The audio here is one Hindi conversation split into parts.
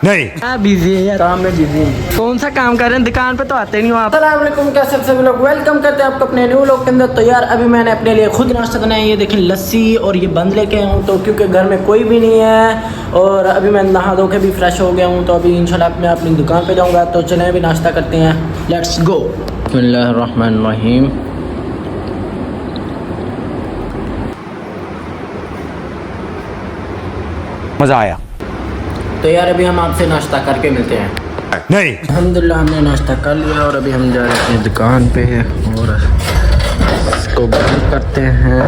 नहीं बिजी है यार, काम में बिजी हूँ। कौन सा काम कर रहे हैं? दुकान पे तो आते नहीं हो आप। अस्सलाम वालेकुम, कैसे हैं सभी लोग? वेलकम करते हैं आपको अपने न्यू लोग के अंदर। तो यार अभी मैंने अपने लिए खुद नाश्ता बनाया, ये देखें लस्सी और ये बंद लेके आया हूँ, तो क्योंकि घर में कोई भी नहीं है और अभी मैं नहा धो के भी फ्रेश हो गया हूँ, तो अभी इंशाल्लाह मैं अपनी दुकान पे जाऊँगा। तो चलें अभी नाश्ता करते हैं, लेट्स गो। बिस्मिल्लाहिर्रहमानिर्रहीम। मजा आया। तो यार अभी हम आपसे नाश्ता करके मिलते हैं। नहीं, अल्हम्दुलिल्लाह हमने नाश्ता कर लिया और अभी हम जा रहे हैं अपनी दुकान पे और इसको बंद करते हैं।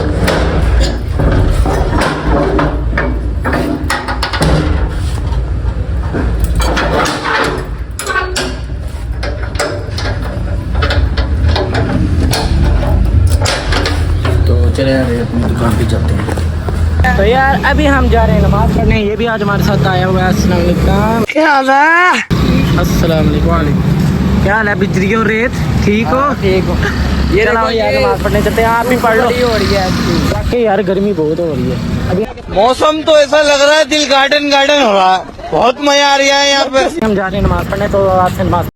तो चले अपनी दुकान पे चलते हैं। तो यार अभी हम जा रहे हैं नमाज पढ़ने, ये भी आज हमारे साथ आया हुआ है। अस्सलाम वालेकुम। क्या हाल है? अस्सलाम वालेकुम। क्या हाल है बिजली और रेत? ठीक हो? ठीक हो। ये चलो यार नमाज पढ़ने चलते हैं, आप भी पढ़ लो। हो रही है वाकई यार गर्मी बहुत हो रही है अभी। मौसम तो ऐसा लग रहा है दिल गार्डन गार्डन हो रहा है, बहुत मजा आ रहा है यहाँ पे। हम जा रहे हैं नमाज पढ़ने, तो आपसे नमाज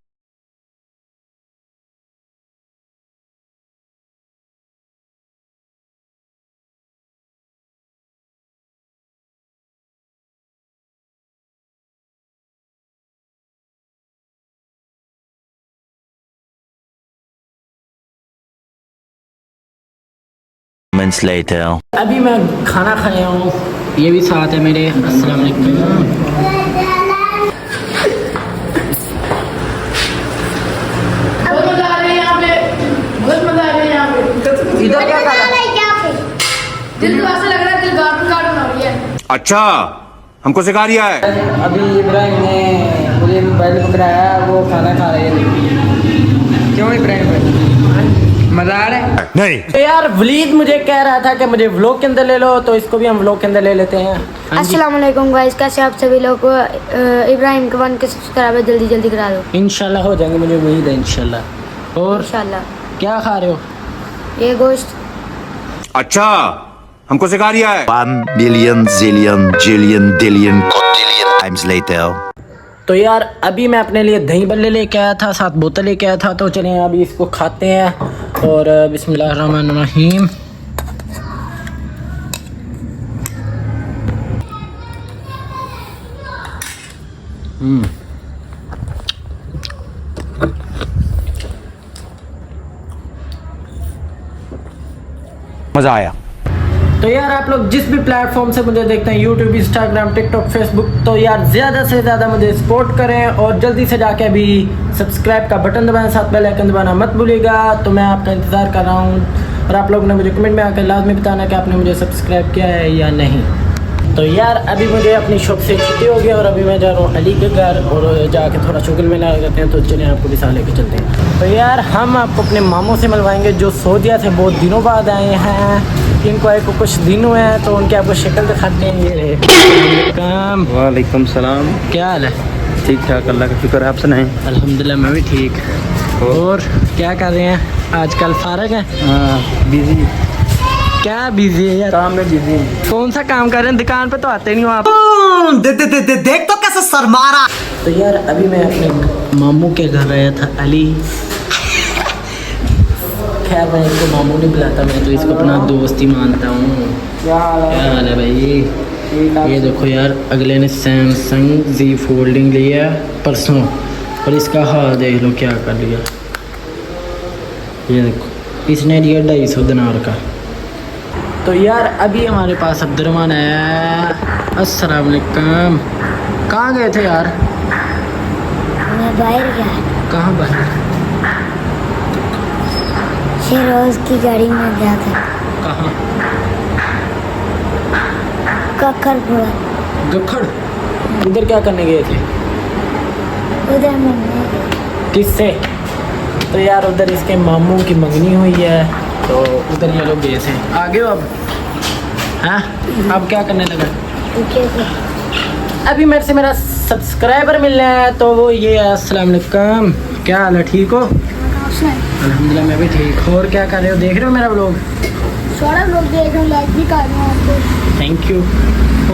moments later. अभी मैं खाना खाया हूँ, ये भी साथ है मेरे। अस्सलाम वालेकुम। इधर क्या कर रहा है? दिल तो ऐसा लग रहा है दिल गार्डन गार्डन हो रही है। अच्छा, हमको सिखा रिया है। अभी इब्राहिम ने मुझे मोबाइल पकड़ाया, वो खाना खा रहे हैं। क्यों इब्राहिम भाई, मजा आ रहा है? नहीं, तो यार वलीद मुझे कह रहा था कि मुझे व्लॉग के अंदर ले लो, तो इसको भी हम व्लॉग के अंदर ले लेते हैं। हाँ जी। अस्सलाम वालेकुम गाइस, कैसे आप सभी लोग? इब्राहिम के 1 के सब्सक्राइबर जल्दी जल्दी करा दो इंशाल्लाह हो जाएंगे, मुझे उम्मीद है इंशाल्लाह। और इंशाल्लाह। क्या खा रहे हो? ये गोश्त। अच्छा, हमको सिखा रिया है। 1 billion zillion jillion dillion quadrillion times later. तो यार अभी मैं अपने लिए दही बल्ले लेके आया था, 7 बोतल लेके आया था, तो चलिए अभी इसको खाते हैं। और बिस्मिल्लाहिर्रहमानिर्रहीम। मजा आया। तो यार आप लोग जिस भी प्लेटफॉर्म से मुझे देखते हैं, यूट्यूब, इंस्टाग्राम, टिकटॉक, फेसबुक, तो यार ज़्यादा से ज़्यादा मुझे सपोर्ट करें और जल्दी से जाके अभी सब्सक्राइब का बटन दबाएं, साथ बेल आइकन दबाना मत भूलिएगा। तो मैं आपका इंतज़ार कर रहा हूँ और आप लोगों ने मुझे कमेंट में आकर लाजमी बताना कि आपने मुझे सब्सक्राइब किया है या नहीं। तो यार अभी मुझे अपनी शॉप से छुट्टी हो गया और अभी मैं जा रहा हूँ अली के घर और जाके थोड़ा शुगर मेला करते हैं। तो चलिए आपको भी साथ लेके चलते हैं। तो यार हम आपको अपने मामों से मिलवाएंगे जो सऊदीया से बहुत दिनों बाद आए हैं। इनको आए को कुछ दिन हुए हैं, तो उनकी आपको शक्ल दिखाते हैं। ये रहे। काम वालेकुम सलाम। क्या हाल है? ठीक ठाक, अल्लाह का शुक्र है, आप सुनाएं। अल्हम्दुलिल्लाह मैं भी ठीक। और क्या कर रहे हैं आजकल? फारग हैं? हाँ बिजी, क्या बिजी है यार? काम में बिजी हूँ। कौन सा काम कर रहे हैं? दुकान पे तो आते नहीं हो आप। देख तो कैसे सर मारा। तो यार अभी मैं अपने मामू के घर आया था, अली। खैर मैं इसको मामू नहीं बुलाता, मैं तो इसको अपना दोस्त ही मानता हूँ। क्या हाल है भाई? ये देखो यार अगले ने सैमसंग Z फोल्डिंग लिया परसों और इसका हाल देख लो क्या कर लिया। ये देखो इसने लिया 250 दिनार का। तो यार अभी हमारे पास अब्दुर्रहमान आया। अस्सलाम वालेकुम। कहाँ गए थे यार? मैं बाहर गया, कहाँ बाहर? शेरोज की गाड़ी में गया था। कहाँ? कक्करपुरा। गखड़? उधर क्या करने गए थे? उधर मैं किससे? तो यार उधर इसके मामू की मंगनी हुई है, तो उधर ये लोग गए थे। आगे हो अब? हाँ अब क्या करने लगा? अभी मेरे से मेरा सब्सक्राइबर मिल रहा है, तो वो ये है। अस्सलाम वालेकुम, क्या हाल है? ठीक हो? अल्हम्दुलिल्लाह मैं भी ठीक। और क्या कर रहे हो? देख रहे हो मेरा व्लॉग? सारा लोग देख रहे हैं, लाइक भी कर रहे हैं आपको। Thank you.